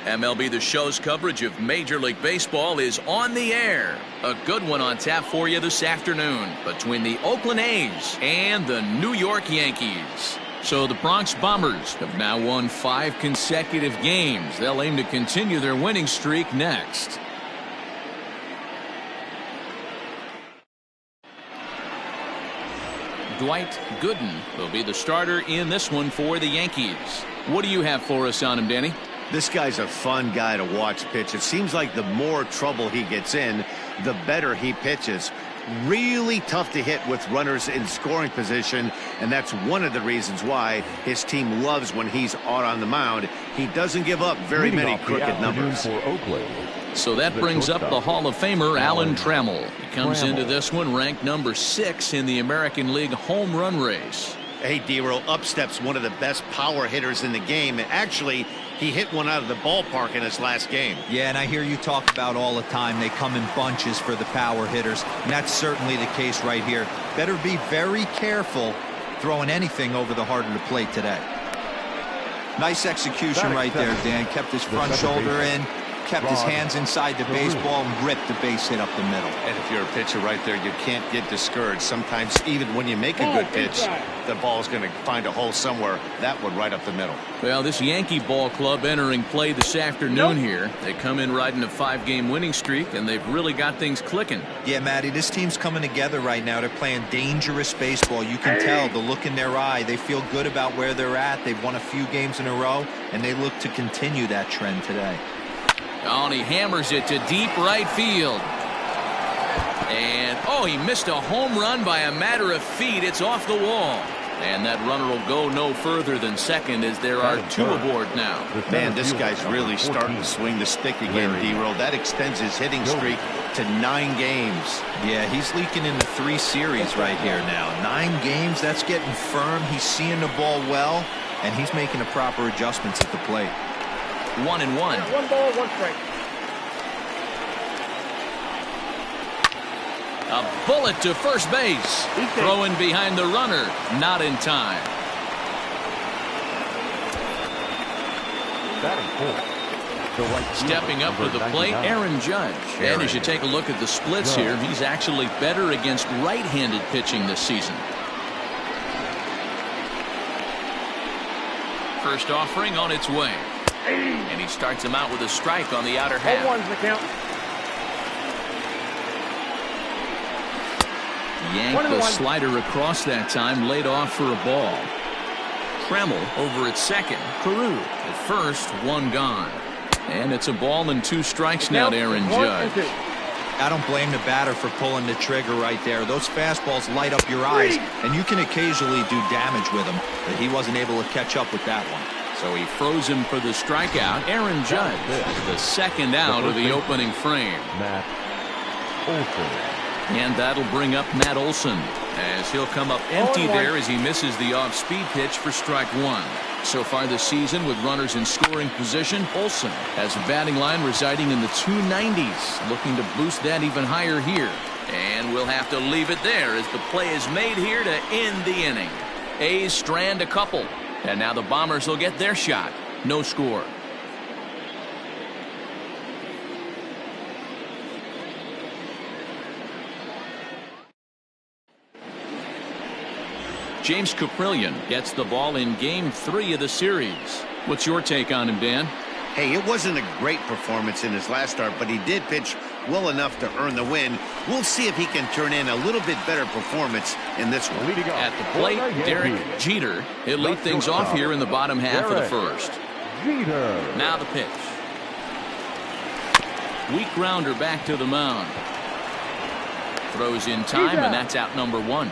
MLB The Show's coverage of Major League Baseball is on the air. A good one on tap for you this afternoon between the Oakland A's and the New York Yankees. So the Bronx Bombers have now won 5 consecutive games. They'll aim to continue their winning streak next. Dwight Gooden will be the starter in this one for the Yankees. What do you have for us on him, Danny? This guy's a fun guy to watch pitch. It seems like the more trouble he gets in, the better he pitches. Really tough to hit with runners in scoring position, and that's one of the reasons why his team loves when he's out on the mound. He doesn't give up very many crooked numbers. For Oakland. So that brings up the Hall of Famer Alan Trammell. He comes into this one ranked number 6 in the American League home run race. Hey, D-Roll, up steps one of the best power hitters in the game. And actually, he hit one out of the ballpark in his last game. Yeah, and I hear you talk about all the time they come in bunches for the power hitters, and that's certainly the case right here. Better be very careful throwing anything over the heart of the plate today. Nice execution right there, Dan. Kept his front shoulder in, kept his hands inside the baseball, and ripped the base hit up the middle. And if you're a pitcher right there, you can't get discouraged. Sometimes even when you make a good pitch, the ball's going to find a hole somewhere. That one right up the middle. Well, this Yankee ball club entering play this afternoon here. They come in riding a 5-game winning streak, and they've really got things clicking. Yeah, Matty, this team's coming together right now. They're playing dangerous baseball. You can tell the look in their eye. They feel good about where they're at. They've won a few games in a row, and they look to continue that trend today. Oh, and he hammers it to deep right field. And, oh, he missed a home run by a matter of feet. It's off the wall. And that runner will go no further than second as there are 2 aboard now. Man, this guy's really starting to swing the stick again, D-Roll. That extends his hitting streak to 9 games. Yeah, he's leaking into 3 series right here now. 9 games, that's getting firm. He's seeing the ball well, and he's making the proper adjustments at the plate. 1-1. 1 ball, 1 strike. A bullet to first base. Throwing behind the runner. Not in time. Stepping up to the plate, Aaron Judge. And as you take a look at the splits here, he's actually better against right-handed pitching this season. First offering on its way. And he starts him out with a strike on the outer half. 0-1's the count. Yanked the slider across that time, laid off for a ball. Trammell over at second. Carew at first, 1 gone. And it's a ball and 2 strikes now to Aaron Judge. I don't blame the batter for pulling the trigger right there. Those fastballs light up your eyes, and you can occasionally do damage with them, but he wasn't able to catch up with that one. So he froze him for the strikeout. Aaron Judge, the second out of the opening frame. Matt Olson. And that'll bring up Matt Olson as he'll come up empty there as he misses the off-speed pitch for strike 1. So far this season with runners in scoring position, Olson has a batting line residing in the 290s, looking to boost that even higher here. And we'll have to leave it there as the play is made here to end the inning. A's strand a couple. And now the Bombers will get their shot. No score. James Caprillion gets the ball in Game 3 of the series. What's your take on him, Dan? Hey, it wasn't a great performance in his last start, but he did pitch well enough to earn the win. We'll see if he can turn in a little bit better performance in this one. At the plate, Derek Jeter. He'll lead things off here in the bottom half of the first. Now the pitch. Weak grounder back to the mound. Throws in time, and that's out number 1.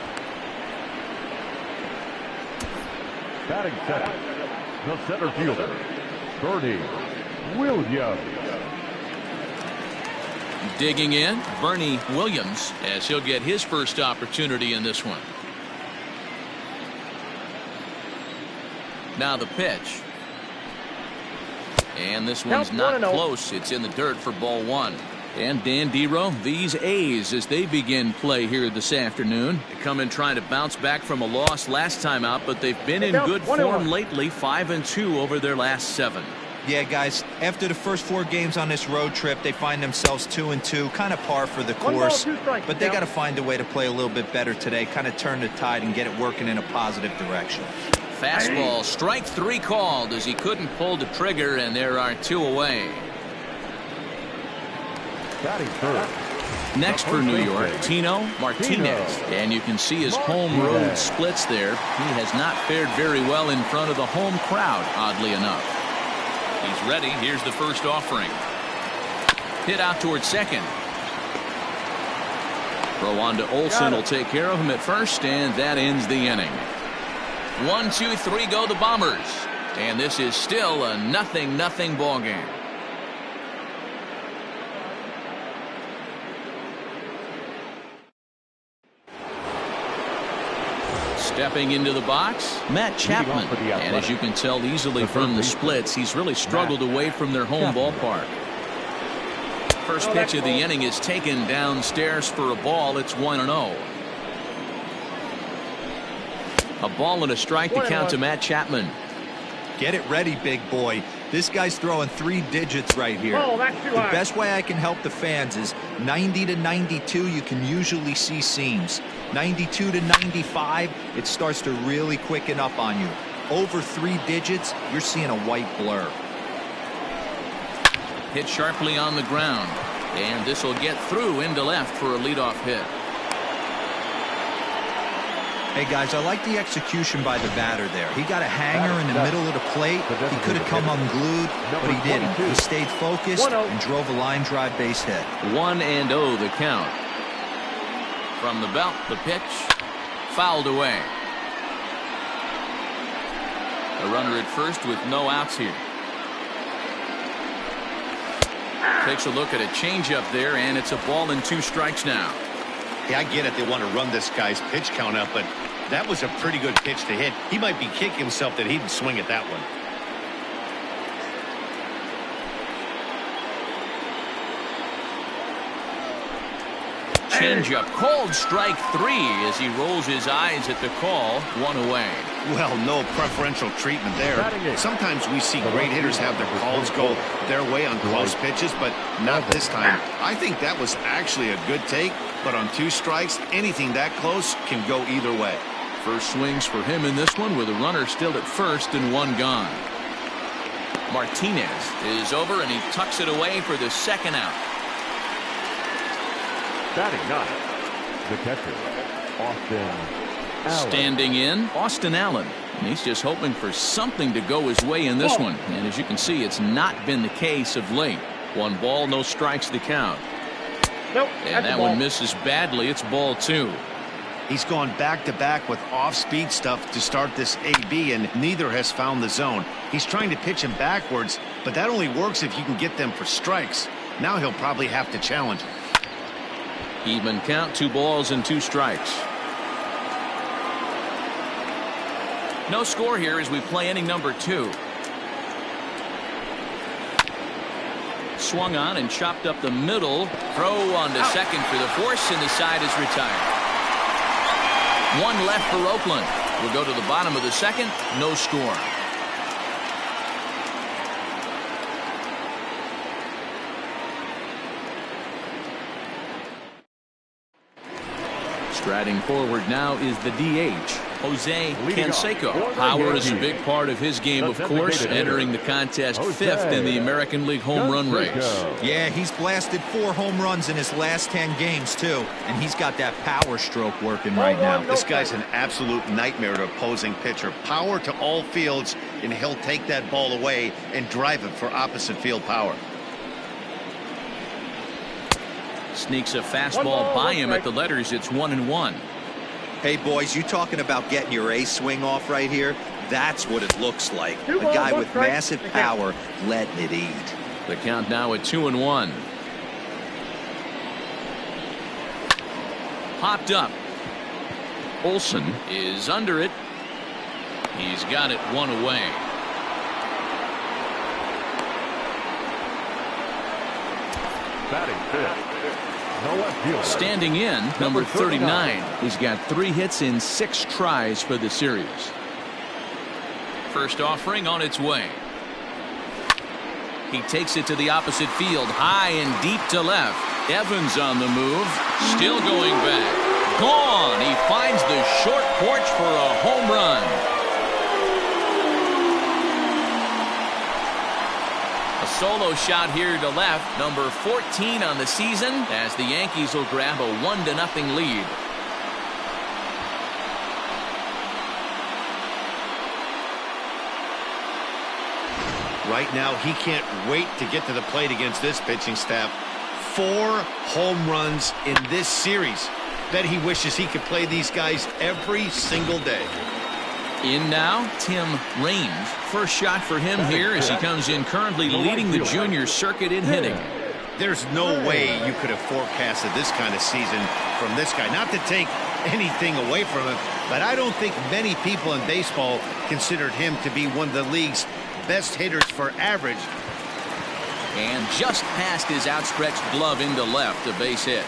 Batting second, the center fielder, Bernie Williams. Digging in, Bernie Williams, as he'll get his first opportunity in this one. Now the pitch. And this one's not close. It's in the dirt for ball 1. And Dan Dero, these A's, as they begin play here this afternoon, they come in trying to bounce back from a loss last time out, but they've been in good form lately, 5-2 over their last 7. Yeah, guys, after the first 4 games on this road trip, they find themselves 2-2, kind of par for the course. 1 ball, 2 strikes. But they got to find a way to play a little bit better today, kind of turn the tide and get it working in a positive direction. Fastball, strike 3 called as he couldn't pull the trigger, and there are 2 away. Batting third. Next for New York, Tino Martinez. And you can see his home road splits there. He has not fared very well in front of the home crowd, oddly enough. He's ready. Here's the first offering. Hit out towards second. Throw on to Olsen will take care of him at first, and that ends the inning. 1, 2, 3 go the Bombers. And this is still a 0-0 ball game. Stepping into the box, Matt Chapman. And as you can tell easily from the splits, he's really struggled away from their home ballpark. First pitch of the inning is taken downstairs for a ball. It's 1-0. A ball and a strike to count to Matt Chapman. Get it ready, big boy. This guy's throwing 3 digits right here. Oh, that's too The high. best way I can help the fans is 90 to 92, you can usually see seams. 92 to 95, it starts to really quicken up on you. Over 3 digits, you're seeing a white blur. Hit sharply on the ground. And this will get through into left for a leadoff hit. Hey, guys, I like the execution by the batter there. He got a hanger in the middle of the plate. He could have come unglued, but he didn't. He stayed focused and drove a line drive base hit. 1-0 the count. From the belt, the pitch fouled away. A runner at first with no outs here. Takes a look at a changeup there, and it's a ball and 2 strikes now. Yeah, I get it. They want to run this guy's pitch count up, but that was a pretty good pitch to hit. He might be kicking himself that he didn't swing at that one. Changeup called strike 3 as he rolls his eyes at the call. 1 away. Well, no preferential treatment there. Sometimes we see great hitters have their calls go their way on close pitches, but not this time. I think that was actually a good take, but on 2 strikes, anything that close can go either way. First swings for him in this one with a runner still at first and 1 gone. Martinez is over and he tucks it away for the second out. Batting 9, the catcher, Austin Allen. Standing in, Austin Allen. And he's just hoping for something to go his way in this one. And as you can see, it's not been the case of late. 1 ball, no strikes to count. Nope, and that one misses badly. It's ball 2. He's gone back-to-back with off-speed stuff to start this AB, and neither has found the zone. He's trying to pitch him backwards, but that only works if you can get them for strikes. Now he'll probably have to challenge him. Even count, 2 balls and 2 strikes. No score here as we play inning number 2. Swung on and chopped up the middle. Throw on to second for the force, and the side is retired. 1 left for Oakland. We'll go to the bottom of the second. No score. Striding forward now is the DH, Jose Canseco. Power is a big part of his game, of course, entering the contest 5th in the American League home run race. Yeah, he's blasted 4 home runs in his last 10 games, too. And he's got that power stroke working right now. This guy's an absolute nightmare to opposing pitcher. Power to all fields, and he'll take that ball away and drive it for opposite field power. Sneaks a fastball by him at the letters. It's 1-1. Hey, boys, you talking about getting your ace swing off right here? That's what it looks like. A guy with massive power letting it eat. The count now at 2-1. Popped up. Olsen is under it. He's got it 1 away. Batting 5th. Standing in, number 39. He's got 3 hits in 6 tries for the series. First offering on its way. He takes it to the opposite field, high and deep to left. Evans on the move, still going back. Gone. He finds the short porch for a home run. A solo shot here to left, number 14 on the season, as the Yankees will grab a 1-0 lead. Right now, he can't wait to get to the plate against this pitching staff. 4 home runs in this series. Bet he wishes he could play these guys every single day. In now, Tim Raines. First shot for him here as he comes in, currently leading the junior circuit in hitting. There's no way you could have forecasted this kind of season from this guy. Not to take anything away from him, but I don't think many people in baseball considered him to be one of the league's best hitters for average. And just past his outstretched glove into left, a base hit.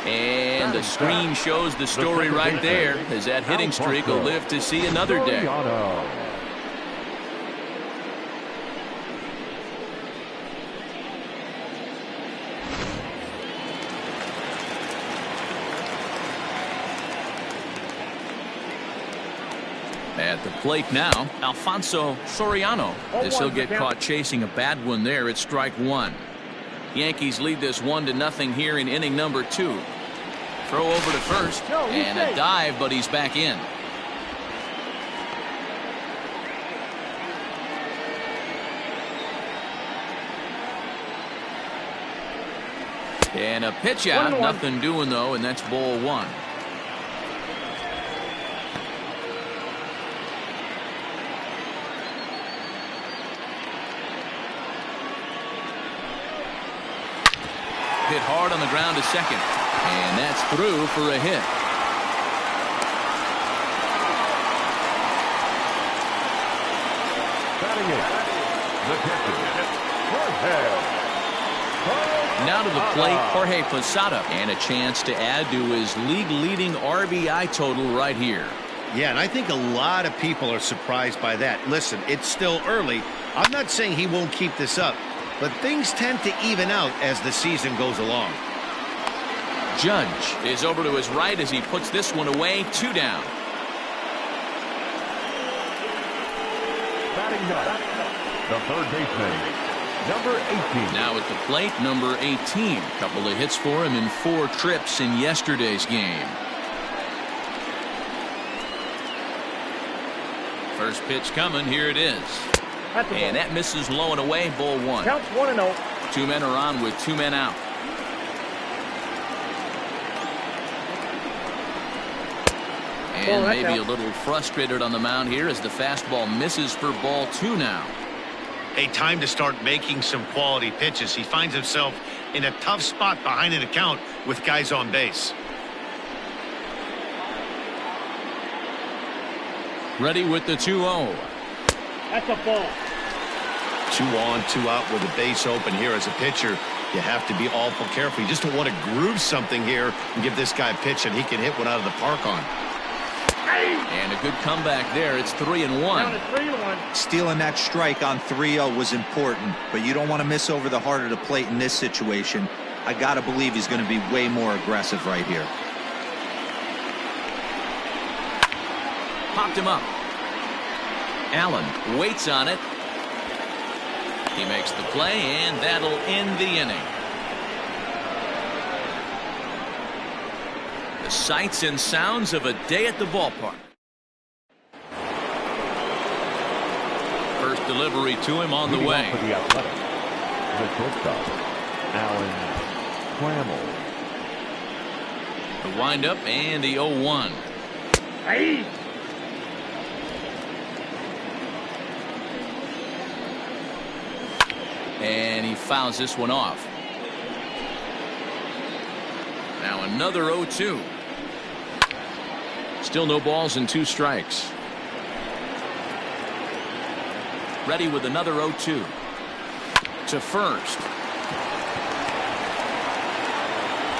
And the screen shows the story right there, as that hitting streak will live to see another day. At the plate now, Alfonso Soriano, as he'll get caught chasing a bad one there at strike 1. Yankees lead this 1-0 here in inning number 2. Throw over to first, and a dive, but he's back in. And a pitch out, nothing doing though, and that's ball 1. Hit hard on the ground to second, and that's through for a hit. Batting it, the catcher, Now to the plate, Jorge Posada, and a chance to add to his league-leading RBI total right here. Yeah, and I think a lot of people are surprised by that. Listen, it's still early. I'm not saying he won't keep this up, but things tend to even out as the season goes along. Judge is over to his right as he puts this one away. 2 down. batting ninth, the third baseman, number 18. Now at the plate, number 18. Couple of hits for him in 4 trips in yesterday's game. First pitch coming. Here it is. And that misses low and away. Ball 1. Counts 1-0. 2 men are on with 2 men out. And maybe a little frustrated on the mound here as the fastball misses for ball 2 now. A time to start making some quality pitches. He finds himself in a tough spot behind an account with guys on base. Ready with the 2-0. That's a ball. 2 on, 2 out with a base open here. As a pitcher, you have to be awful careful. You just don't want to groove something here and give this guy a pitch and he can hit one out of the park on. And a good comeback there. It's 3-1. Down to 3-1. Stealing that strike on 3-0 was important, but you don't want to miss over the heart of the plate in this situation. I got to believe he's going to be way more aggressive right here. Popped him up. Allen waits on it. He makes the play, and that'll end the inning. The sights and sounds of a day at the ballpark. First delivery to him on the way. For the Athletics, the shortstop, Trammell. The windup and the 0-1. Hey. And he fouls this one off. Now another 0-2. Still no balls and 2 strikes. Ready with another 0-2. To first.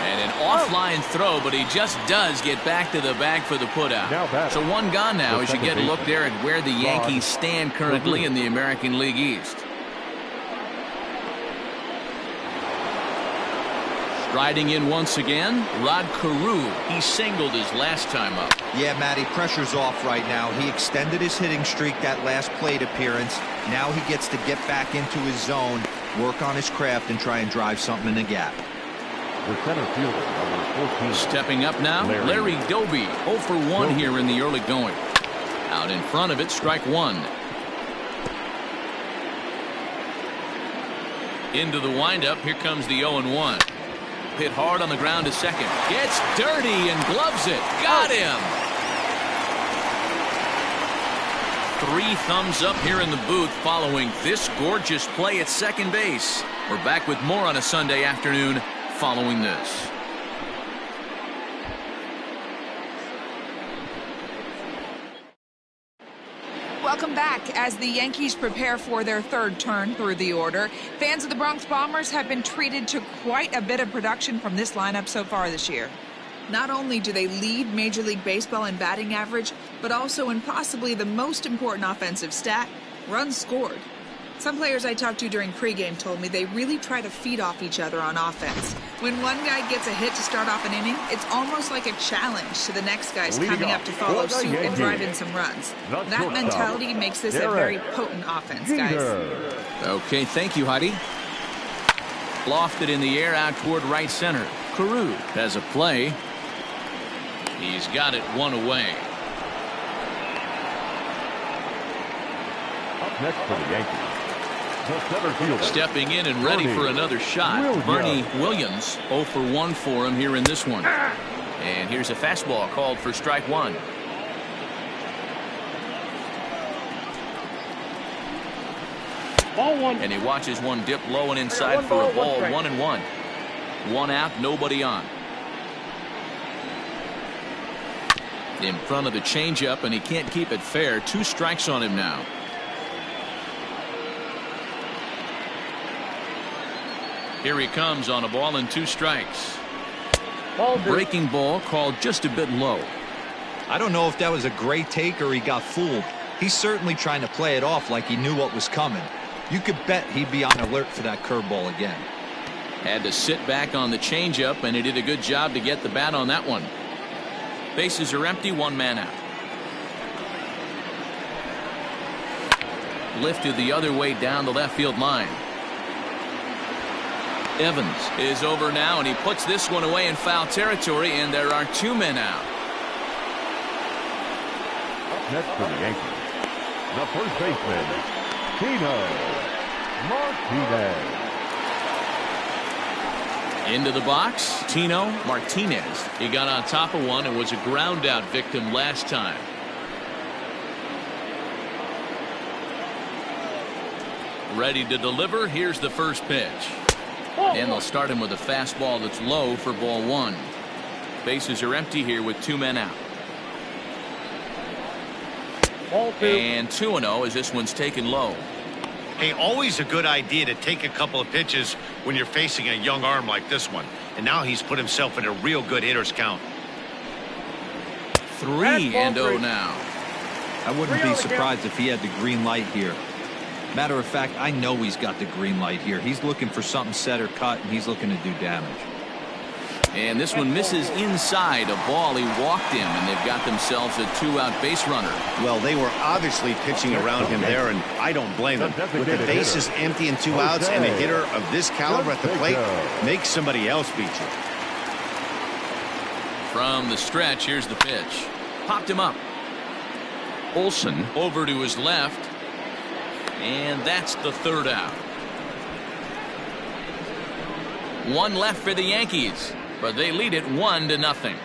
And an offline throw, but he just does get back to the bag for the putout. So one gone now as you get a look there at where the Yankees stand currently in the American League East. Riding in once again, Rod Carew. He singled his last time up. Yeah, Matty, pressure's off right now. He extended his hitting streak that last plate appearance. Now he gets to get back into his zone, work on his craft, and try and drive something in the gap. The center fielder, number 14. Stepping up now, Larry Doby. 0 for 1 here in the early going. Out in front of it, strike one. Into the windup, here comes the 0-1. Hit hard on the ground to second. Gets dirty and gloves it. Got him. 3 thumbs up here in the booth following this gorgeous play at second base. We're back with more on a Sunday afternoon following this. Welcome back. As the Yankees prepare for their third turn through the order, fans of the Bronx Bombers have been treated to quite a bit of production from this lineup so far this year. Not only do they lead Major League Baseball in batting average, but also in possibly the most important offensive stat, runs scored. Some players I talked to during pregame told me they really try to feed off each other on offense. When one guy gets a hit to start off an inning, it's almost like a challenge to the next guys coming up to follow suit and drive in some runs. That mentality makes this a very potent offense, guys. Okay, thank you, Heidi. Lofted in the air out toward right center. Carew has a play. He's got it one away. Up next for the Yankees, the center fielder. Stepping in and ready for another shot. Bernie Williams. 0 for 1 for him here in this one. And here's a fastball called for strike one. Ball one. And he watches one dip low and inside for a ball. 1-1. 1 out, nobody on. In front of the changeup, and he can't keep it fair. 2 strikes on him now. Here he comes on a ball and 2 strikes. Breaking ball called just a bit low. I don't know if that was a great take or he got fooled. He's certainly trying to play it off like he knew what was coming. You could bet he'd be on alert for that curveball again. Had to sit back on the changeup, and he did a good job to get the bat on that one. Bases are empty, 1 man out. Lifted the other way down the left field line. Evans is over now, and he puts this one away in foul territory, and there are 2 men out. Up next for the Yankees, the first baseman, Tino Martinez. Into the box, Tino Martinez. He got on top of one and was a ground out victim last time. Ready to deliver. Here's the first pitch. And they'll start him with a fastball that's low for ball 1. Bases are empty here with 2 men out. And 2-0 as this one's taken low. Hey, always a good idea to take a couple of pitches when you're facing a young arm like this one. And now he's put himself in a real good hitter's count. 3-0 now. I wouldn't be surprised if he had the green light here. Matter of fact, I know he's got the green light here. He's looking for something set or cut, and he's looking to do damage. And this one misses inside. A ball. He walked him, and they've got themselves a 2-out base runner. Well, they were obviously pitching around him there, and I don't blame them. With the bases empty and 2 outs, and a hitter of this caliber at the plate makes somebody else beat you. From the stretch, here's the pitch. Popped him up. Olsen over to his left. And that's the 3rd out. 1 left for the Yankees, but they lead it 1-0.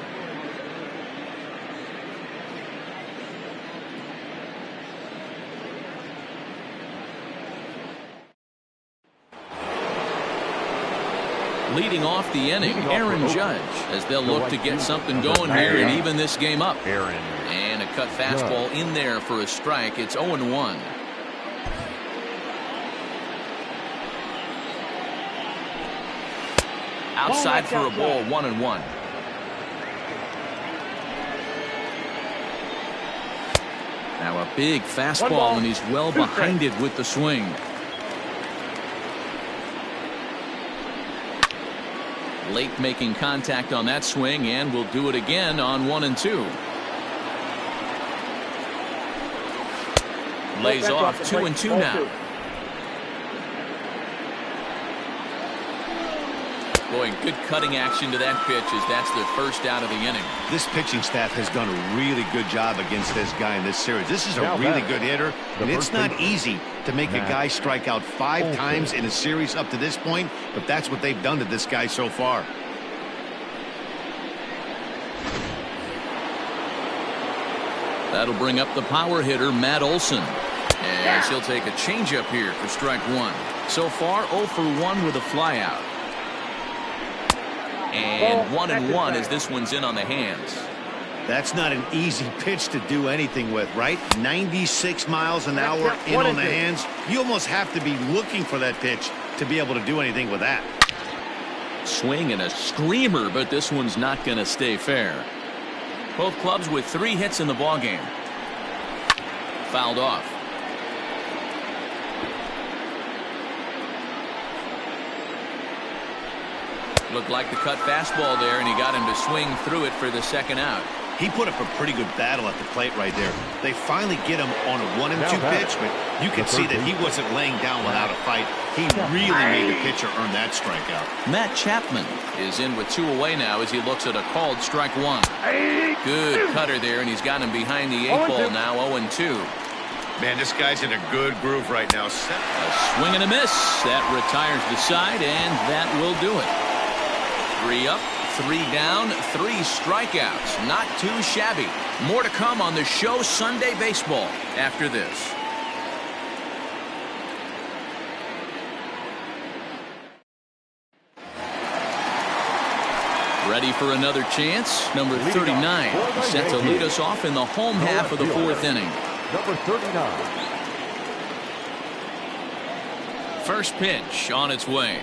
Leading off the inning, Aaron Judge, as they'll look to get something going here and even this game up. And a cut fastball in there for a strike. It's 0-1. Outside for a ball, 1-1. Now a big fastball, and he's well behind it with the swing. Late making contact on that swing, and will do it again on 1-2. Lays off 2-2 now. Boy, good cutting action to that pitch as that's the first out of the inning. This pitching staff has done a really good job against this guy in this series. This is a really good hitter, and it's not easy to make a guy strike out 5 times in a series up to this point, but that's what they've done to this guy so far. That'll bring up the power hitter, Matt Olson. As he'll take a changeup here for strike 1. So far, 0 for 1 with a flyout. And 1-1 as this one's in on the hands. That's not an easy pitch to do anything with, right? 96 miles an hour in on the hands. You almost have to be looking for that pitch to be able to do anything with that. Swing and a screamer, but this one's not going to stay fair. Both clubs with 3 hits in the ballgame. Fouled off. Looked like the cut fastball there, and he got him to swing through it for the second out. He put up a pretty good battle at the plate right there. They finally get him on a 1-2 pitch, but you can see that he wasn't laying down without a fight. He really made the pitcher earn that strikeout. Matt Chapman is in with 2 away now as he looks at a called strike 1. Good cutter there, and he's got him behind the 8 ball now, 0-2. Man, this guy's in a good groove right now. A swing and a miss. That retires the side, and that will do it. 3 up, 3 down, 3 strikeouts. Not too shabby. More to come on the show Sunday Baseball after this. Ready for another chance. Number 39 set to lead us off in the home half of the 4th inning. Number 39. First pitch on its way.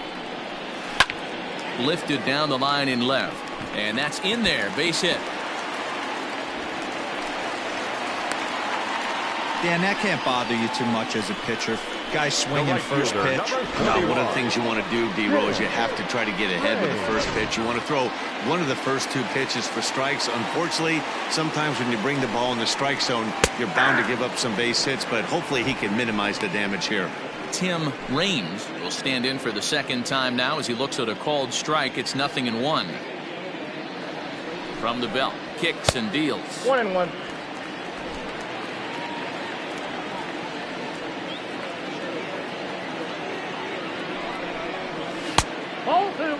Lifted down the line in left, and that's in there. Base hit. Dan, that can't bother you too much as a pitcher. Guy swinging first pitch. No, one of the things you want to do, D-Row, is you have to try to get ahead with the first pitch. You want to throw one of the first 2 pitches for strikes. Unfortunately, sometimes when you bring the ball in the strike zone, you're bound to give up some base hits, but hopefully he can minimize the damage here. Tim Raines will stand in for the second time now as he looks at a called strike. It's 0-1. From the belt, kicks and deals. 1-1. Ball 2.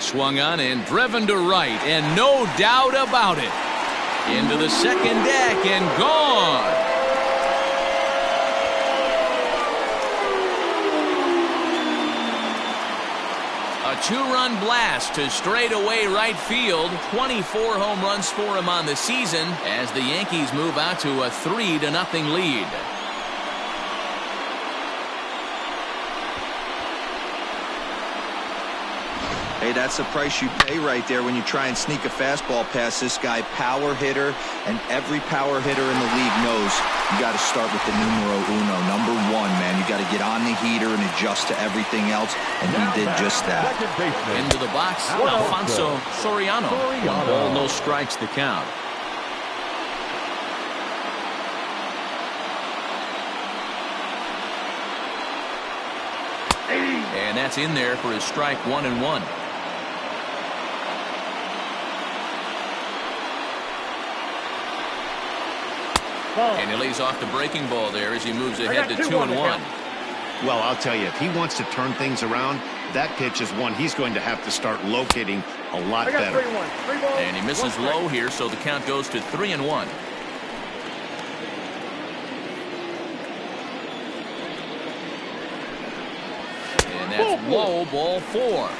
Swung on and driven to right, and no doubt about it. Into the second deck and gone. A 2-run blast to straightaway right field. 24 home runs for him on the season as the Yankees move out to a 3-0 lead. Hey, that's the price you pay right there when you try and sneak a fastball past this guy. Power hitter, and every power hitter in the league knows you got to start with the numero uno, number 1, man. You got to get on the heater and adjust to everything else, and he did just that. Into the box, Alfonso Soriano. 1 ball, no strikes the count. And that's in there for his strike 1-1. And he lays off the breaking ball there as he moves ahead to 2-1. Well, I'll tell you, if he wants to turn things around, that pitch is one he's going to have to start locating a lot better. 3-1. And he misses low here, so the count goes to 3-1. And that's low, ball 4.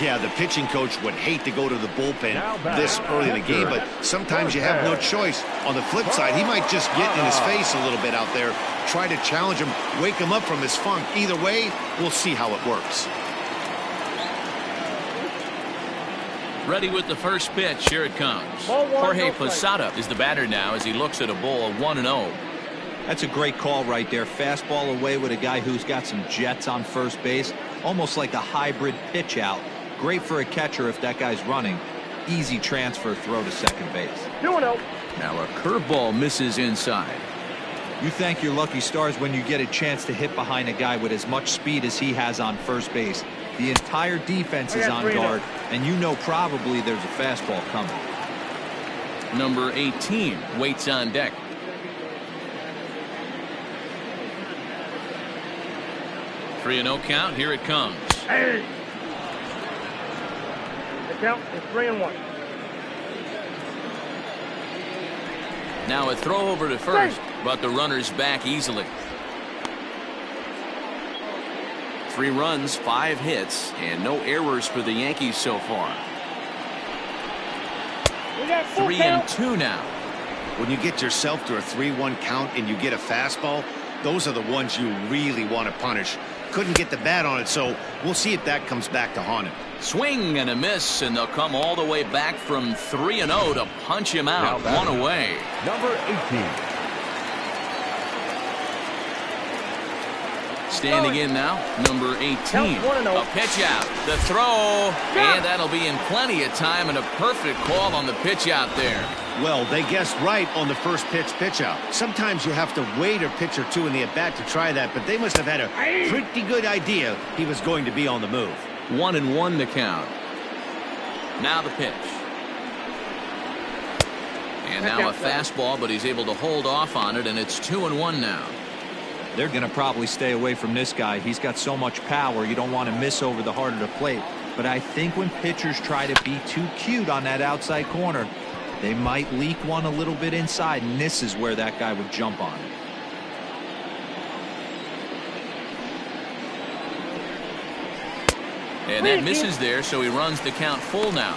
Yeah, the pitching coach would hate to go to the bullpen this early in the game, but sometimes you have no choice. On the flip side, he might just get in his face a little bit out there, try to challenge him, wake him up from his funk. Either way, we'll see how it works. Ready with the first pitch. Here it comes. Jorge Posada is the batter now as he looks at a ball 1-0. That's a great call right there. Fastball away with a guy who's got some jets on first base. Almost like a hybrid pitch out. Great for a catcher if that guy's running. Easy transfer throw to second base. 2-0. Now a curveball misses inside. You thank your lucky stars when you get a chance to hit behind a guy with as much speed as he has on first base. The entire defense is on guard, and you know probably there's a fastball coming. Number 18 waits on deck. Three and 0 count. Here it comes. Hey. The count is 3-1. Now a throw over to first, but the runner's back easily. 3 runs, 5 hits, and no errors for the Yankees so far. 3 and 2 now. When you get yourself to a 3-1 count and you get a fastball, those are the ones you really want to punish. Couldn't get the bat on it, so we'll see if that comes back to haunt him. Swing and a miss, and they'll come all the way back from 3 and 0 to punch him out. 1 away. Number 18. Standing in now, number 18. A pitch out, the throw, and that'll be in plenty of time, and a perfect call on the pitch out there. Well, they guessed right on the first pitch out. Sometimes you have to wait a pitch or two in the at-bat to try that, but they must have had a pretty good idea he was going to be on the move. 1-1 to count. Now the pitch. And now a fastball, but he's able to hold off on it, and it's 2-1 now. They're going to probably stay away from this guy. He's got so much power. You don't want to miss over the heart of the plate. But I think when pitchers try to be too cute on that outside corner, they might leak one a little bit inside, and this is where that guy would jump on it. And that misses there, so he runs the count full now.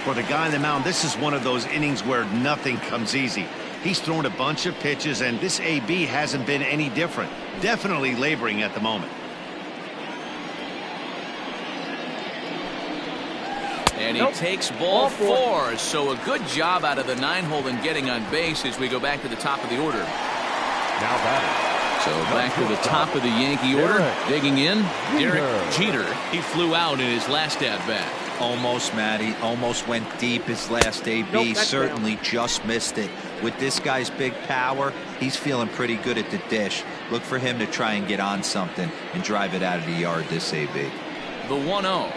For the guy on the mound, this is one of those innings where nothing comes easy. He's thrown a bunch of pitches, and this AB hasn't been any different. Definitely laboring at the moment. And he takes ball 4, so a good job out of the 9-hole in getting on base as we go back to the top of the order. Now batting. So back to the top of the Yankee order. Digging in, Derek Jeter. He flew out in his last at-bat. Almost, Matty. Almost went deep his last AB. Certainly just missed it. With this guy's big power, he's feeling pretty good at the dish. Look for him to try and get on something and drive it out of the yard, this AB. The 1-0.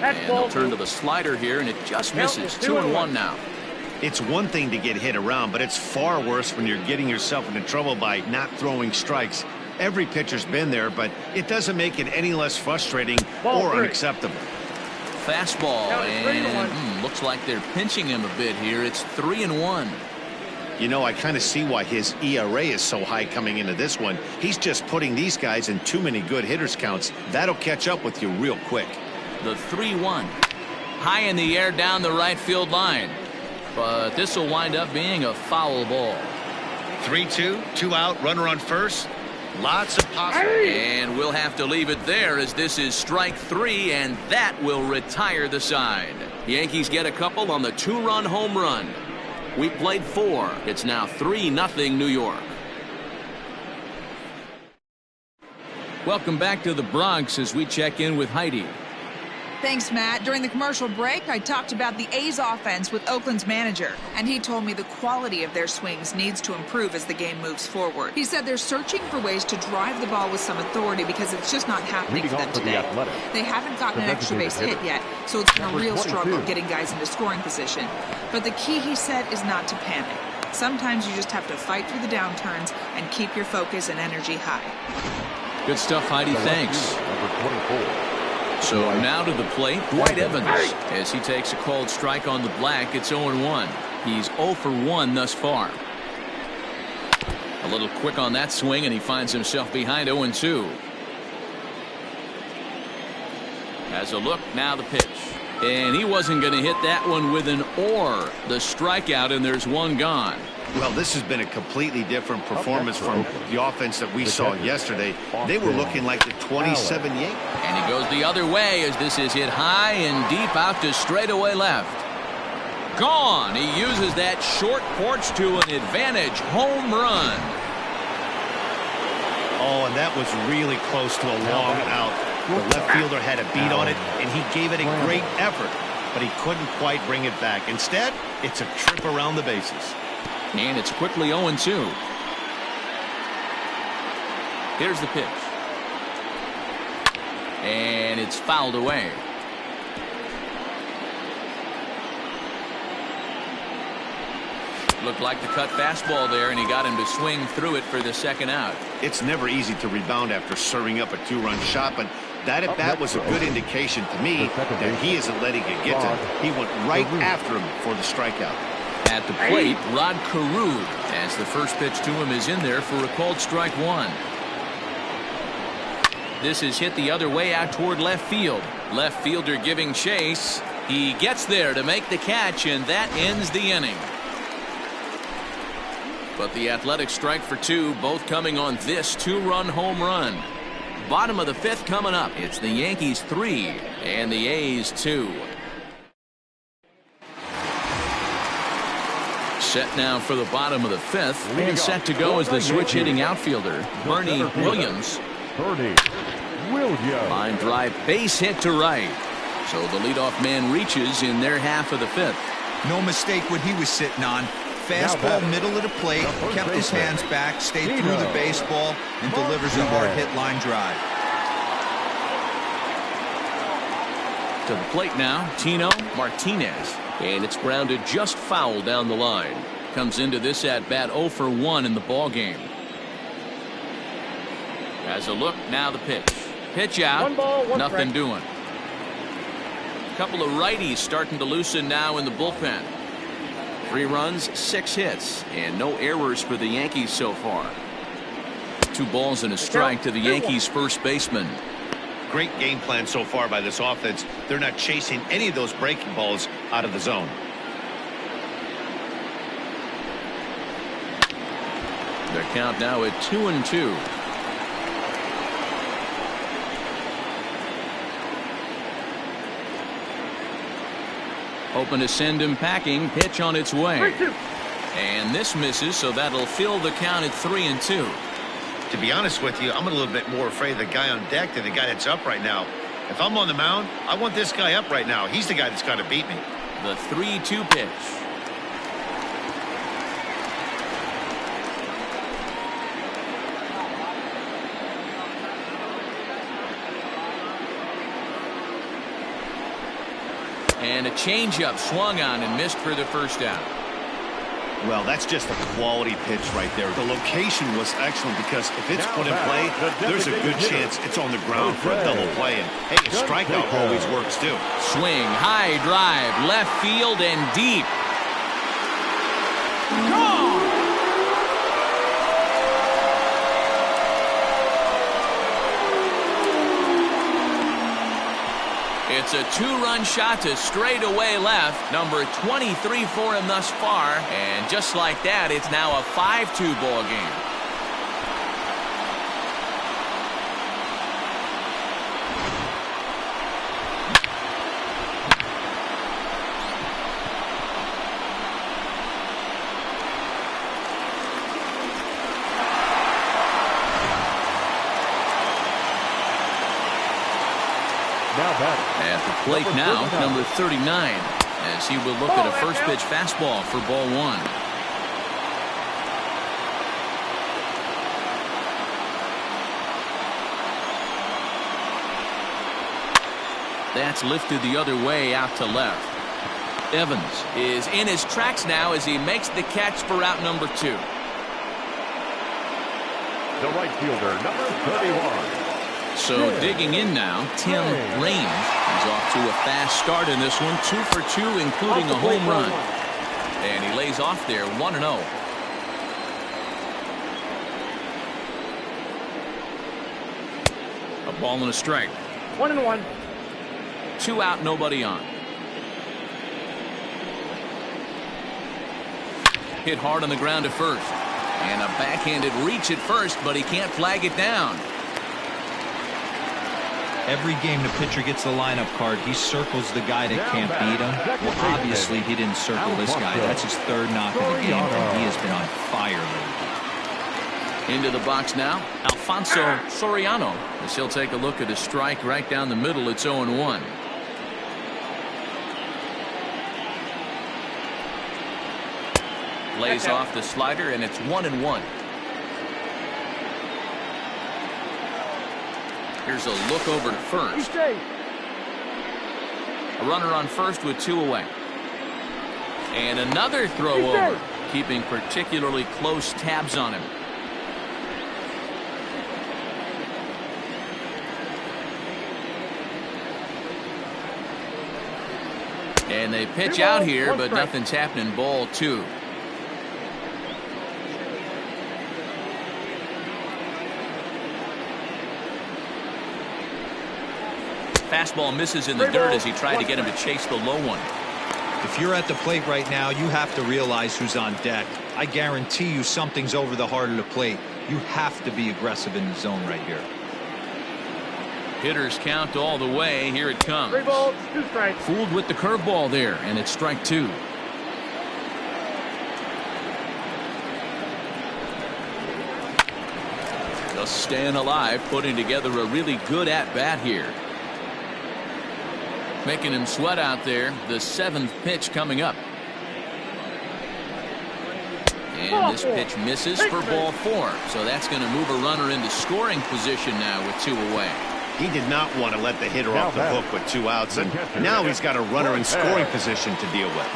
And they'll turn to the slider here, and it just misses. 2-1 now. It's one thing to get hit around, but it's far worse when you're getting yourself into trouble by not throwing strikes. Every pitcher's been there, but it doesn't make it any less frustrating or unacceptable. Fastball, and looks like they're pinching him a bit here. It's 3-1. You know, I kind of see why his ERA is so high coming into this one. He's just putting these guys in too many good hitters counts. That'll catch up with you real quick. The 3-1. High in the air down the right field line. But this will wind up being a foul ball. 3-2, 2 out, runner on first. Lots of possibilities. And we'll have to leave it there as this is strike 3, and that will retire the side. Yankees get a couple on the 2-run home run. We played 4. It's now 3-0 New York. Welcome back to the Bronx as we check in with Heidi. Thanks, Matt. During the commercial break, I talked about the A's offense with Oakland's manager, and he told me the quality of their swings needs to improve as the game moves forward. He said they're searching for ways to drive the ball with some authority because it's just not happening for them today. They haven't gotten an extra base hit yet, so it's been a real struggle getting guys into scoring position. But the key, he said, is not to panic. Sometimes you just have to fight through the downturns and keep your focus and energy high. Good stuff, Heidi. Thanks. Number 24. So now to the plate, Dwight Evans, as he takes a called strike on the black. It's 0-1. He's 0 for 1 thus far. A little quick on that swing, and he finds himself behind 0-2. Has a look, now the pitch. And he wasn't going to hit that one with an or. The strikeout, and there's one gone. Well, this has been a completely different performance from the offense that we saw yesterday. They were looking like the 27 Yankees. And he goes the other way as this is hit high and deep out to straightaway left. Gone. He uses that short porch to an advantage home run. Oh, and that was really close to a long out. The left fielder had a beat on it, and he gave it a great effort, but he couldn't quite bring it back. Instead, it's a trip around the bases. And it's quickly 0-2. Here's the pitch. And it's fouled away. Looked like the cut fastball there, and he got him to swing through it for the second out. It's never easy to rebound after serving up a two-run shot, but that at bat was a good indication to me that he isn't letting it get to him. He went right after him for the strikeout. At the plate, Rod Carew, as the first pitch to him is in there for a called strike one. This is hit the other way out toward left field. Left fielder giving chase. He gets there to make the catch, and that ends the inning. But the Athletics strike for two, both coming on this two-run home run. Bottom of the fifth coming up. It's the Yankees 3 and the A's 2. Set now for the bottom of the fifth, and set to go as the switch-hitting outfielder, Bernie Williams. Line drive, base hit to right. So the leadoff man reaches in their half of the fifth. No mistake what he was sitting on. Fastball, middle of the plate, kept his hands back, stayed through the baseball, and delivers a hard-hit line drive. To the plate now, Tino Martinez. And it's grounded just foul down the line. Comes into this at-bat 0 for 1 in the ball game. Has a look, now the pitch. Pitch out, nothing doing. A couple of righties starting to loosen now in the bullpen. 3 runs, 6 hits, and no errors for the Yankees so far. 2 balls and a strike to the Yankees first baseman. Great game plan so far by this offense. They're not chasing any of those breaking balls out of the zone. Their count now at 2-2. Hoping to send him packing. Pitch on its way. And this misses, so that'll fill the count at 3-2. To be honest with you, I'm a little bit more afraid of the guy on deck than the guy that's up right now. If I'm on the mound, I want this guy up right now. He's the guy that's got to beat me. The 3-2 pitch. And a changeup swung on and missed for the first out. Well, that's just a quality pitch right there. The location was excellent because if it's put in play, there's a good chance it's on the ground for a double play. And hey, a strikeout always works too. Swing, high drive, left field and deep. Gone! It's a 2-run shot to straightaway left. Number 23 for him thus far. And just like that, it's now a 5-2 ball game. At the plate now, number 39, as he will look at a first pitch fastball for ball 1. That's lifted the other way out to left. Evans is in his tracks now as he makes the catch for out number 2. The right fielder, number 31. So digging in now, Tim Raines. He's off to a fast start in this one, 2 for 2, including a home run. And he lays off there, 1-0. A ball and a strike. 1-1. 2 out, nobody on. Hit hard on the ground to first. And a backhanded reach at first, but he can't flag it down. Every game the pitcher gets the lineup card, he circles the guy that can't beat him. Well, obviously he didn't circle this guy. That's his 3rd knock of the game, and he has been on fire lately. Into the box now, Alfonso Soriano, as he'll take a look at a strike right down the middle. It's 0-1. Lays off the slider, and it's 1-1. Here's a look over to first. A runner on first with 2 away. And another throw over, keeping particularly close tabs on him. And they pitch out here, but nothing's happening. Ball 2. Fastball misses in the dirt as he tried to get him to chase the low one. If you're at the plate right now, you have to realize who's on deck. I guarantee you something's over the heart of the plate. You have to be aggressive in the zone right here. Hitters count all the way. Here it comes. 3 balls, 2 strikes. Fooled with the curveball there, and it's strike 2. Just staying alive, putting together a really good at-bat here. Making him sweat out there. The 7th pitch coming up. And this pitch misses for ball 4. So that's going to move a runner into scoring position now with 2 away. He did not want to let the hitter off the hook with 2 outs, and now he's got a runner in scoring position to deal with.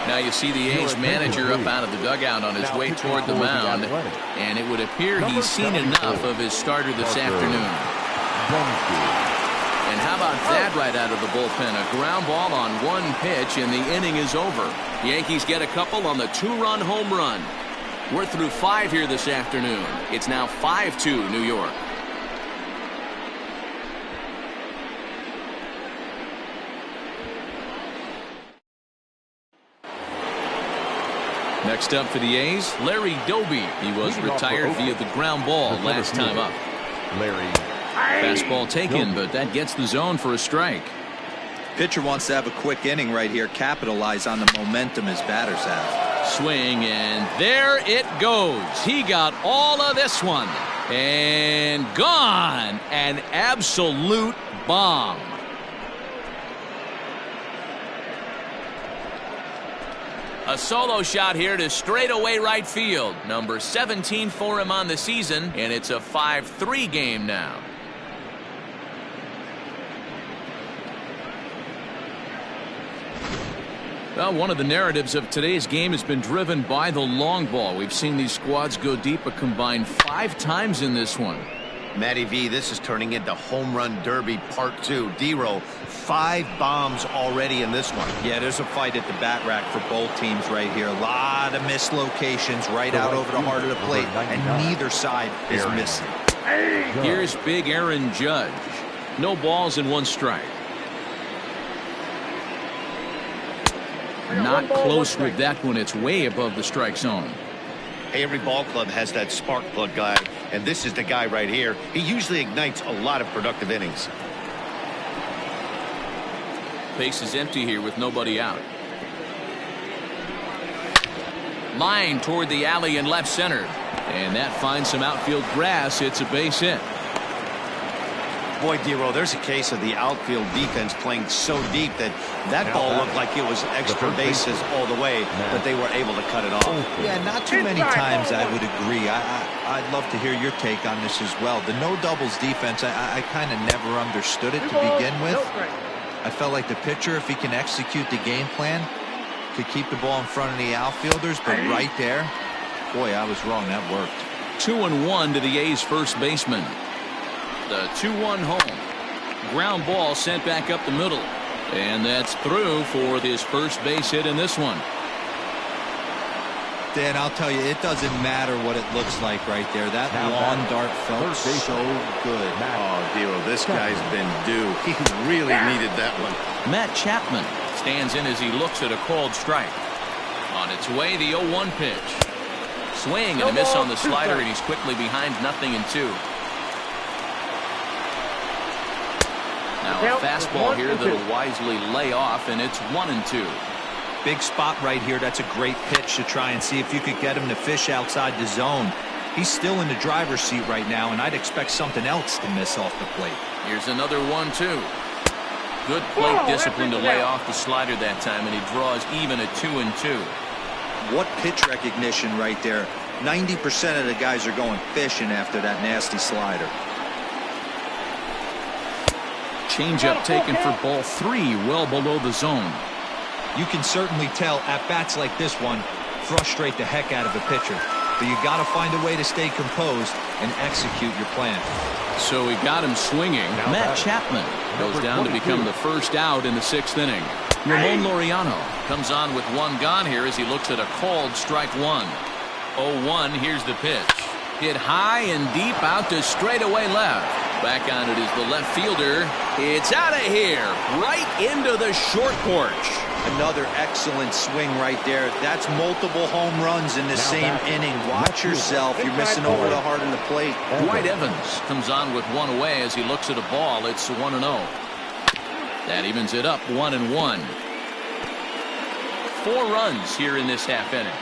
Now you see the A's manager up out of the dugout on his way toward the mound, and it would appear he's seen enough of his starter this afternoon. And how about that right out of the bullpen? A ground ball on 1 pitch, and the inning is over. The Yankees get a couple on the 2-run home run. We're through 5 here this afternoon. It's now 5-2 New York. Next up for the A's, Larry Doby. He was retired via the ground ball last time up. Larry. Fastball taken, but that gets the zone for a strike. Pitcher wants to have a quick inning right here, capitalize on the momentum his batters have. Swing, and there it goes. He got all of this one. And gone. An absolute bomb. A solo shot here to straightaway right field. Number 17 for him on the season, and it's a 5-3 game now. Well, one of the narratives of today's game has been driven by the long ball. We've seen these squads go deep a combined 5 times in this one. Matty V, this is turning into Home Run Derby Part 2. D-Row, 5 bombs already in this one. Yeah, there's a fight at the bat rack for both teams right here. A lot of missed locations right out over the heart of the plate, and neither side is missing. Here's big Aaron Judge. No balls and 1 strike. Not close with that one. It's way above the strike zone. Every ball club has that spark plug guy, and this is the guy right here. He usually ignites a lot of productive innings. Base is empty here with nobody out. Line toward the alley in left center. And that finds some outfield grass. It's a base hit. Boy, D-Row, there's a case of the outfield defense playing so deep that ball looked like it was extra bases all the way, but they were able to cut it off. Yeah, not too many times I would agree. I'd love to hear your take on this as well. The no doubles defense, I kind of never understood it to begin with. I felt like the pitcher, if he can execute the game plan, could keep the ball in front of the outfielders, but right there, boy, I was wrong. That worked. 2-1 to the A's first baseman. The 2-1 home. Ground ball sent back up the middle. And that's through for his first base hit in this one. Dan, I'll tell you, it doesn't matter what it looks like right there. That lawn dart felt so good. Oh, Dero, this guy's been due. He really needed that one. Matt Chapman stands in as he looks at a called strike. On its way, the 0-1 pitch. Swing and a miss on the slider, and he's quickly behind 0-2. Now a fastball here that'll wisely lay off, and it's 1-2. Big spot right here. That's a great pitch to try and see if you could get him to fish outside the zone. He's still in the driver's seat right now, and I'd expect something else to miss off the plate. Here's another 1-2. Good plate discipline to lay off the slider that time, and he draws even at 2-2. What pitch recognition right there. 90% of the guys are going fishing after that nasty slider. Changeup taken for ball 3, well below the zone. You can certainly tell at bats like this one frustrate the heck out of a pitcher. But you got to find a way to stay composed and execute your plan. So he got him swinging. Matt Chapman goes down to become the first out in the 6th inning. Ramon Laureano comes on with 1 gone here as he looks at a called strike 1. 0-1, here's the pitch. Hit high and deep out to straightaway left. Back on it is the left fielder. It's out of here, right into the short porch. Another excellent swing right there. That's multiple home runs in the same inning. Watch yourself. You're missing over the heart of the plate. Dwight Evans comes on with 1 away as he looks at a ball. It's 1-0. That evens it up 1-1. 4 runs here in this half inning.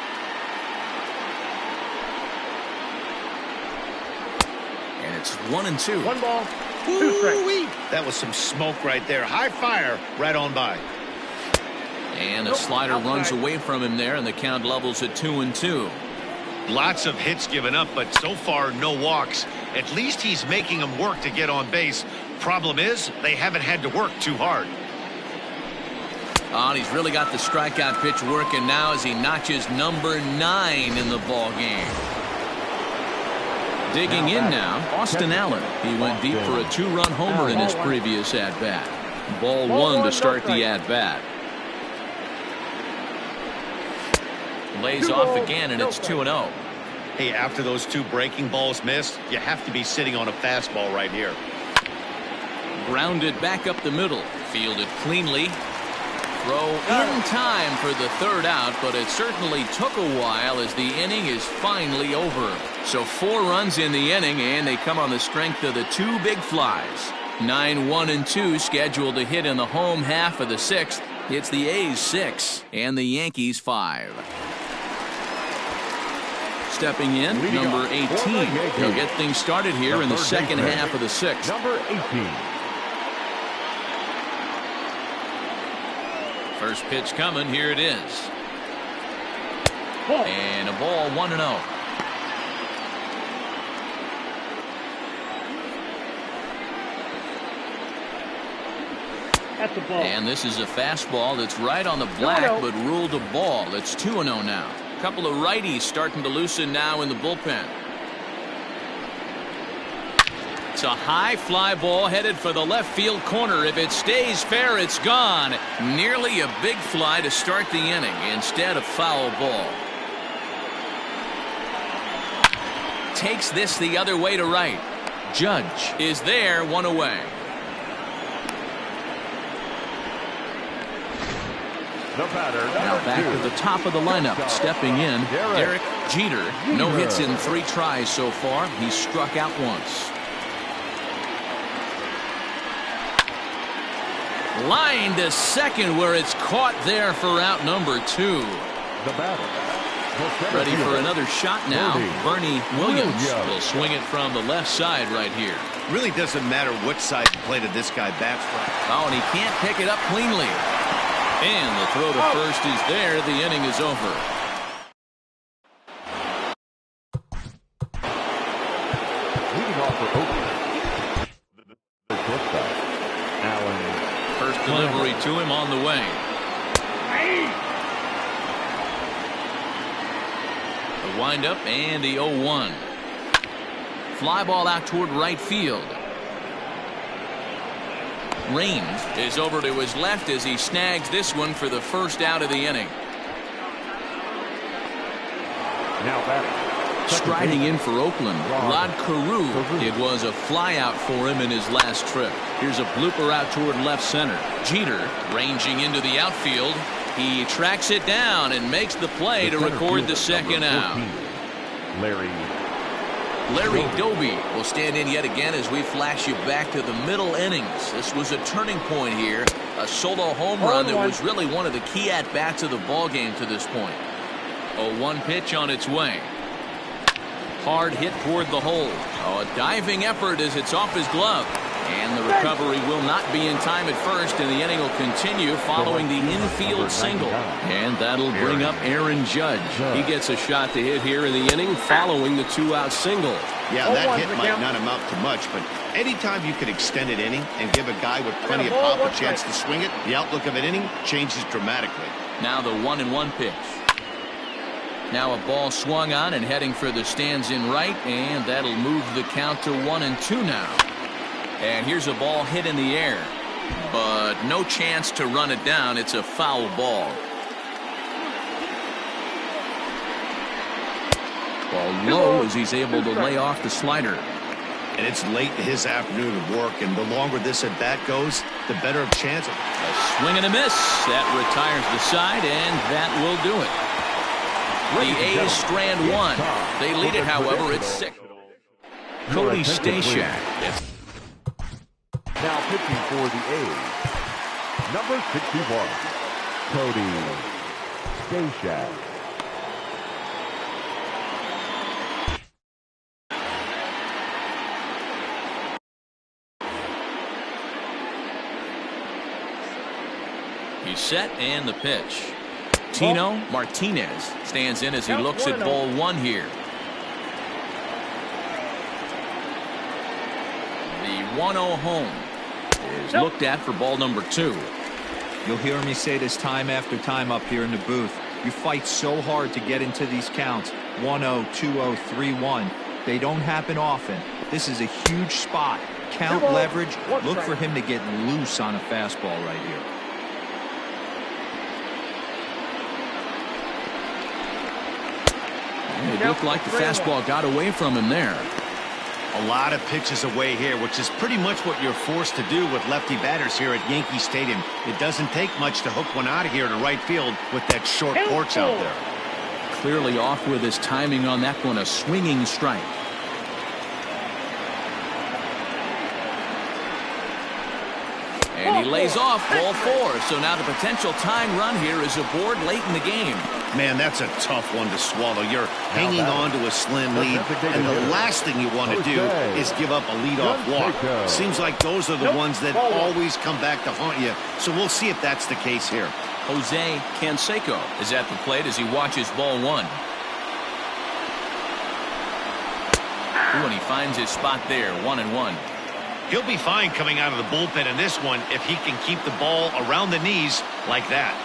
And it's 1-2. 1 ball, 2 strikes. That was some smoke right there. High fire right on by. And a slider runs away from him there, and the count levels at 2-2. Lots of hits given up, but so far no walks. At least he's making them work to get on base. Problem is, they haven't had to work too hard. Oh, and he's really got the strikeout pitch working now as he notches number 9 in the ball game. Digging in now, Austin Allen. He went deep for a 2-run homer in his previous at-bat. Ball 1 to start the at-bat. Lays off again, and it's 2-0. Hey, after those 2 breaking balls missed, you have to be sitting on a fastball right here. Grounded back up the middle. Fielded cleanly. Throw in time for the 3rd out, but it certainly took a while as the inning is finally over. So 4 runs in the inning, and they come on the strength of the 2 big flies. 9-1-2 scheduled to hit in the home half of the 6th. It's the A's 6 and the Yankees 5. Stepping in, number 18. He'll get things started here in the 2nd half of the 6th. Number 18. First pitch coming. Here it is. And a ball 1-0. That's a ball. And this is a fastball that's right on the black, but ruled a ball. It's 2-0 now. A couple of righties starting to loosen now in the bullpen. It's a high fly ball headed for the left field corner. If it stays fair, it's gone. Nearly a big fly to start the inning. Instead, a foul ball. Takes this the other way to right. Judge is there, 1 away. The batter, Now back to the top of the lineup. Stepping in, Derek Jeter. No hits in 3 tries so far. He's struck out once. Line to second where it's caught there for out number 2. The batter. Ready for another shot now. Bernie Williams will swing it from the left side right here. Really doesn't matter what side the plate of this guy bats from. Oh, and he can't pick it up cleanly. And the throw to first is there. The inning is over. Leading off for Oakland. The shortstop, Allen. First delivery to him on the way. The windup and the 0-1. Fly ball out toward right field. Raines is over to his left as he snags this one for the first out of the inning. Now batting. Striding in for Oakland, Rod Carew. It was a flyout for him in his last trip. Here's a blooper out toward left center. Jeter ranging into the outfield. He tracks it down and makes the play to record the second out. Larry Doby will stand in yet again as we flash you back to the middle innings. This was a turning point here. A solo home run that was really one of the key at-bats of the ballgame to this point. A 1 pitch on its way. Hard hit toward the hole. A diving effort as it's off his glove. And the recovery will not be in time at first, and the inning will continue following the infield single. And that'll bring up Aaron Judge. He gets a shot to hit here in the inning following the 2-out single. Yeah, that hit might not amount to much, but anytime you can extend an inning and give a guy with plenty of pop a chance to swing it, the outlook of an inning changes dramatically. Now the 1-1 pitch. Now a ball swung on and heading for the stands in right, and that'll move the count to 1-2 now. And here's a ball hit in the air, but no chance to run it down. It's a foul ball. Ball low as he's able to lay off the slider. And it's late in his afternoon of work, and the longer this at bat goes, the better of chance. A swing and a miss. That retires the side, and that will do it. The A's strand 1. They lead it, however, it's 6. Cody Stashak. Now pitching for the A's, number 61, Cody Stashak. He's set and the pitch. Tino Martinez stands in as he looks at ball 1 here. The 1-0 home is looked at for ball number 2. You'll hear me say this time after time up here in the booth. You fight so hard to get into these counts. 1-0, 2-0, 3-1. They don't happen often. This is a huge spot. Count leverage. Look for him to get loose on a fastball right here. It looked like the fastball got away from him there. A lot of pitches away here, which is pretty much what you're forced to do with lefty batters here at Yankee Stadium. It doesn't take much to hook one out of here to right field with that short porch out there. Clearly off with his timing on that one. A swinging strike. And he lays off ball 4. So now the potential tying run here is aboard late in the game. Man, that's a tough one to swallow. You're hanging on to a slim lead, and the last thing you want to do is give up a leadoff walk. Seems like those are the ones that always come back to haunt you. So we'll see if that's the case here. Jose Canseco is at the plate as he watches ball 1. Ooh, and he finds his spot there, 1-1. He'll be fine coming out of the bullpen in this one if he can keep the ball around the knees like that.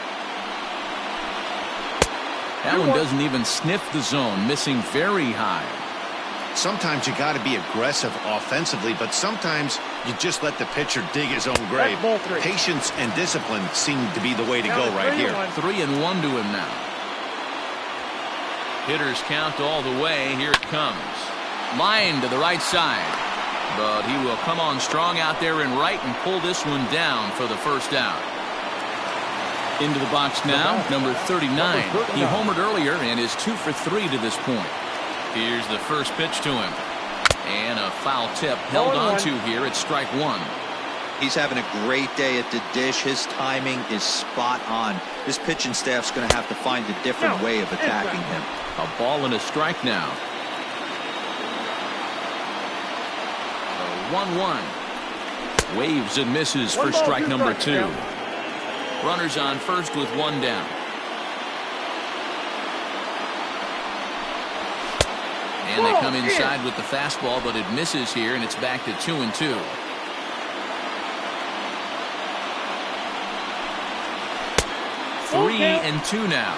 That one doesn't even sniff the zone, missing very high. Sometimes you got to be aggressive offensively, but sometimes you just let the pitcher dig his own grave. Patience and discipline seem to be the way to go right here. 3-1 to him now. Hitters count all the way. Here it comes. Line to the right side. But he will come on strong out there in right and pull this one down for the first out. Into the box now, number 39. He homered earlier and is 2 for 3 to this point. Here's the first pitch to him. And a foul tip held on to here at strike 1. He's having a great day at the dish. His timing is spot on. This pitching staff's going to have to find a different way of attacking him. A ball and a strike now. 1-1. Waves and misses for strike number 2. Runners on first with 1 down. And they come inside with the fastball, but it misses here, and it's back to 2-2. Three and 2 now.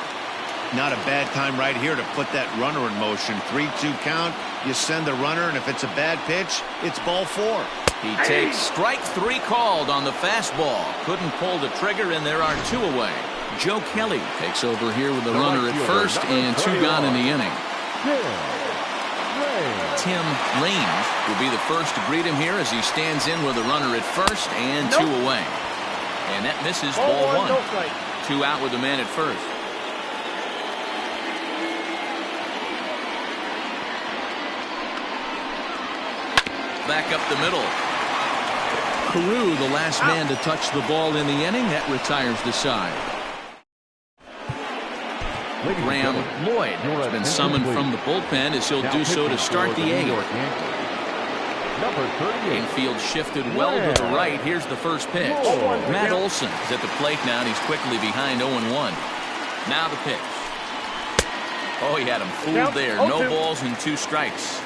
Not a bad time right here to put that runner in motion. 3-2 count. You send the runner, and if it's a bad pitch, it's ball 4. He takes strike 3 called on the fastball. Couldn't pull the trigger, and there are 2 away. Joe Kelly takes over here with a runner at first and 2 gone in the inning. Tim Raines will be the first to greet him here as he stands in with a runner at first and 2 away. And that misses ball 1. 2 out with the man at first. Back up the middle. Carew, the last man to touch the ball in the inning. That retires the side. Graham Lloyd has been summoned from the bullpen as he'll do so to start the 8th. Infield shifted well to the right. Here's the first pitch. Matt Olson is at the plate now, and he's quickly behind 0-1. Now the pitch. Oh, he had him fooled there. No balls and 2 strikes.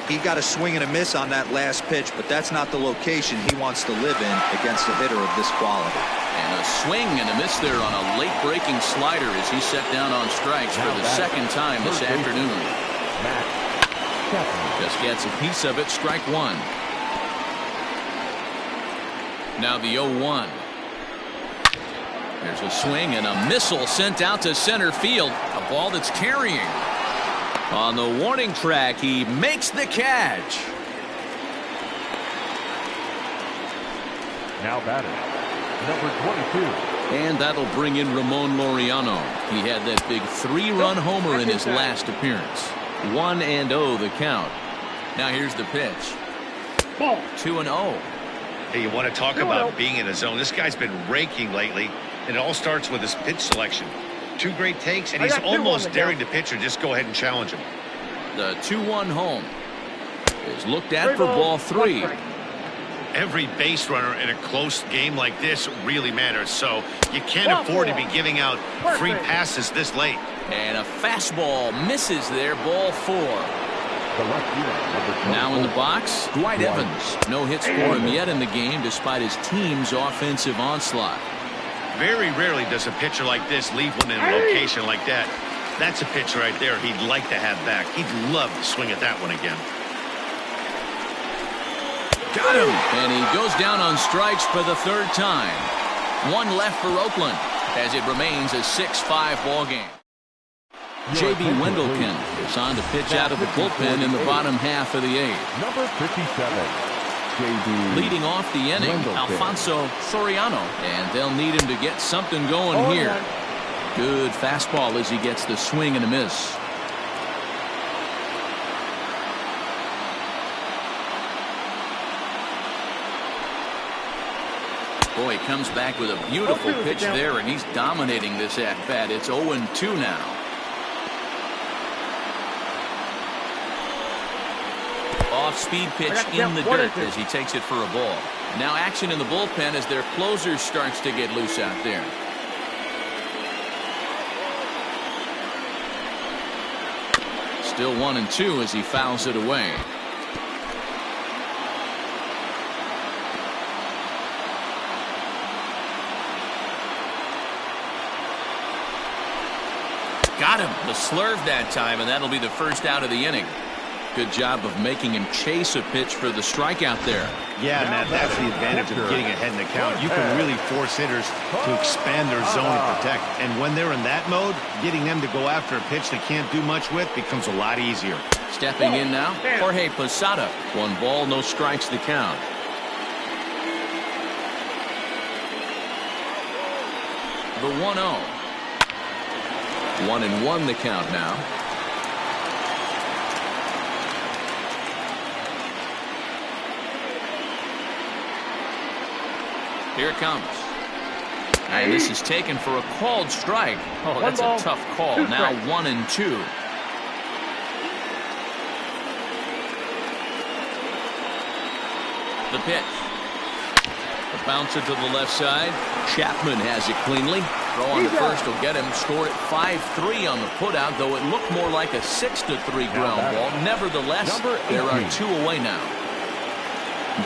He got a swing and a miss on that last pitch, but that's not the location he wants to live in against a hitter of this quality. And a swing and a miss there on a late-breaking slider as he set down on strikes for the second time this afternoon. Just gets a piece of it, strike 1. Now the 0-1. There's a swing and a missile sent out to center field. A ball that's carrying. On the warning track, he makes the catch. Now batting, number 22. And that'll bring in Ramon Laureano. He had that big 3-run homer in his last appearance. 1-0 the count. Now here's the pitch. 2-0. Hey, you want to talk about being in a zone? This guy's been raking lately, and it all starts with his pitch selection. 2 great takes, and he's almost daring the pitcher just go ahead and challenge him. The 2-1 home is looked at for ball 3. Every base runner in a close game like this really matters, so you can't afford to be giving out free passes this late. And a fastball misses there, ball 4. Now in the box, Dwight Evans. No hits for him yet in the game despite his team's offensive onslaught. Very rarely does a pitcher like this leave one in a location like that. That's a pitch right there he'd like to have back. He'd love to swing at that one again. Got him! And he goes down on strikes for the 3rd time. 1 left for Oakland as it remains a 6-5 ball game. J.B. Wendelken is on to pitch out of the bullpen in the bottom half of the 8th. Number 57. Leading off the inning, Alfonso Soriano, and they'll need him to get something going here. Good fastball as he gets the swing and a miss. Boy, he comes back with a beautiful pitch there, and he's dominating this at-bat. It's 0-2 now. Off-speed pitch in the dirt as he takes it for a ball. Now action in the bullpen as their closer starts to get loose out there. Still 1-2 as he fouls it away. Got him. The slurve that time, and that'll be the first out of the inning. Good job of making him chase a pitch for the strikeout there. Yeah, Matt, that's the advantage of getting ahead in the count. You can really force hitters to expand their zone and protect. And when they're in that mode, getting them to go after a pitch they can't do much with becomes a lot easier. Stepping in now, Jorge Posada. 1 ball, no strikes the count. The 1-0. 1-1 the count now. Here it comes. And this is taken for a called strike. Oh, that's a tough call. Now 1-2. The pitch. The bouncer to the left side. Chapman has it cleanly. Throw on the first will get him. Scored at 5-3 on the putout, though it looked more like a 6-3 ground ball. Nevertheless, there are 2 away now.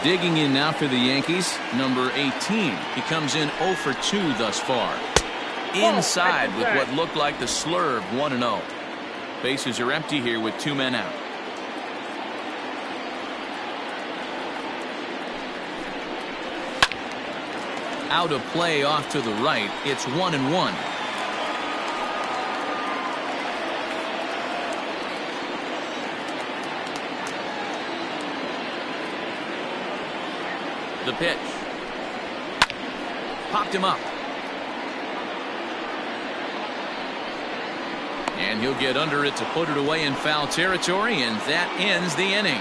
Digging in now for the Yankees, number 18. He comes in 0 for 2 thus far. Inside with what looked like the slurve, 1-0. Bases are empty here with 2 men out. Out of play off to the right. It's 1-1. The pitch. Popped him up. And he'll get under it to put it away in foul territory, and that ends the inning.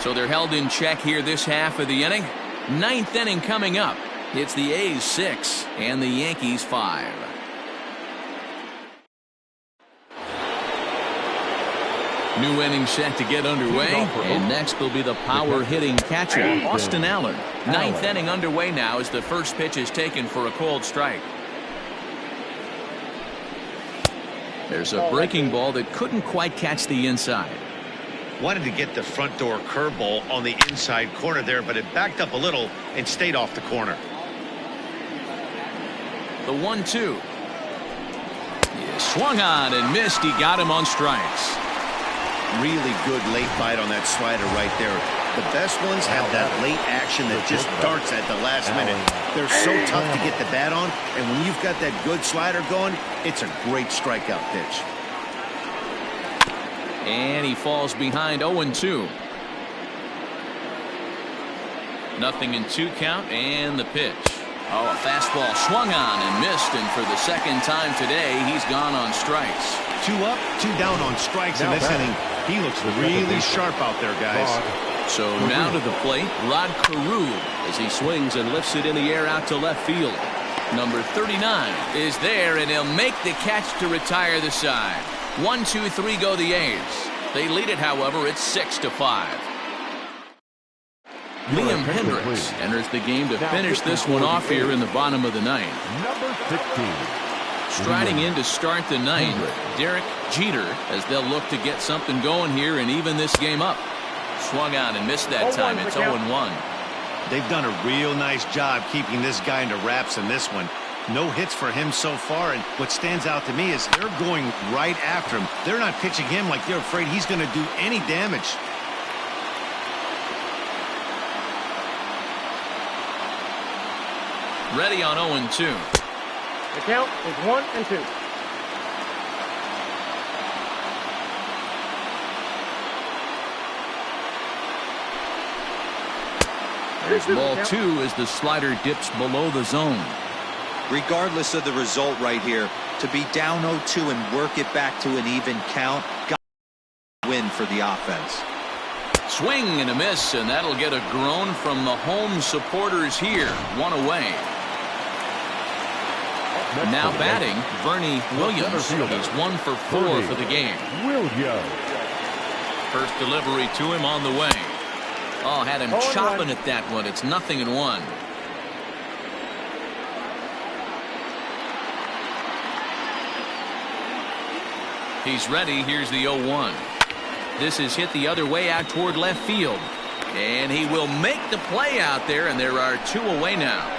So they're held in check here this half of the inning. Ninth inning coming up. It's the A's 6 and the Yankees 5. New inning set to get underway, and next will be the power hitting catcher, Austin Allen. Ninth inning underway now as the first pitch is taken for a called strike. There's a breaking ball that couldn't quite catch the inside. Wanted to get the front door curveball on the inside corner there, but it backed up a little and stayed off the corner. The 1-2. He swung on and missed. He got him on strikes. Really good late bite on that slider right there. The best ones have that late action that just darts at the last minute. They're so tough to get the bat on, and when you've got that good slider going, it's a great strikeout pitch. And he falls behind 0-2. 0-2 count, and the pitch. Oh, a fastball swung on and missed, and for the second time today, he's gone on strikes. 2 up, 2 down on strikes in this inning. He looks really sharp out there, guys. So now to the plate, Rod Carew, as he swings and lifts it in the air out to left field. Number 39 is there, and he'll make the catch to retire the side. 1, 2, 3 go the A's. They lead it, however, it's 6-5. Liam Hendricks enters the game to finish this one off here in the bottom of the ninth. Number 15. Striding in to start the ninth, Derek Jeter, as they'll look to get something going here and even this game up. Swung on and missed that time. It's 0-1. They've done a real nice job keeping this guy into wraps in this one. No hits for him so far, and what stands out to me is they're going right after him. They're not pitching him like they're afraid he's going to do any damage. Ready on 0-2. The count is 1-2. There's ball 2 as the slider dips below the zone. Regardless of the result right here, to be down 0-2 and work it back to an even count, got to win for the offense. Swing and a miss, and that'll get a groan from the home supporters here. 1 away. Now batting, Bernie Williams. He's 1 for 4 for the game. First delivery to him on the way. Oh, had him chopping at that one. It's 0-1. He's ready. Here's the 0-1. This is hit the other way out toward left field. And he will make the play out there, and there are 2 away now.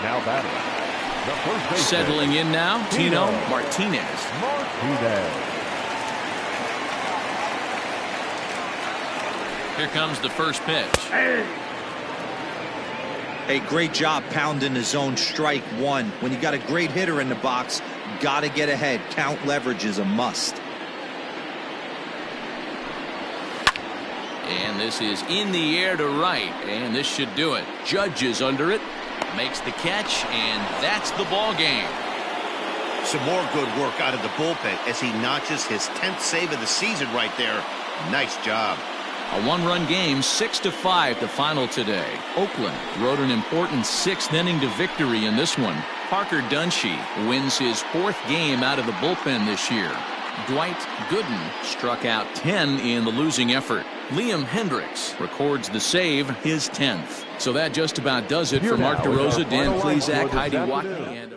Now batting. The first baseman. Settling in now, Tino Martinez. Here comes the first pitch. Hey, great job pounding the zone. Strike 1. When you got a great hitter in the box, got to get ahead. Count leverage is a must. And this is in the air to right, and this should do it. Judge is under it, makes the catch, and that's the ball game. Some more good work out of the bullpen as he notches his 10th save of the season right there. Nice job. A 1-run game, 6-5 the final today. Oakland rode an important 6th inning to victory in this one. Parker Dunshee wins his 4th game out of the bullpen this year. Dwight Gooden struck out 10 in the losing effort. Liam Hendricks records the save, his 10th. So that just about does it for Mark DeRosa, Dan Plesac, Heidi Watkey, and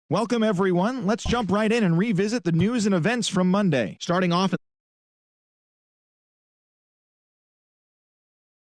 Welcome, everyone. Let's jump right in and revisit the news and events from Monday. Starting off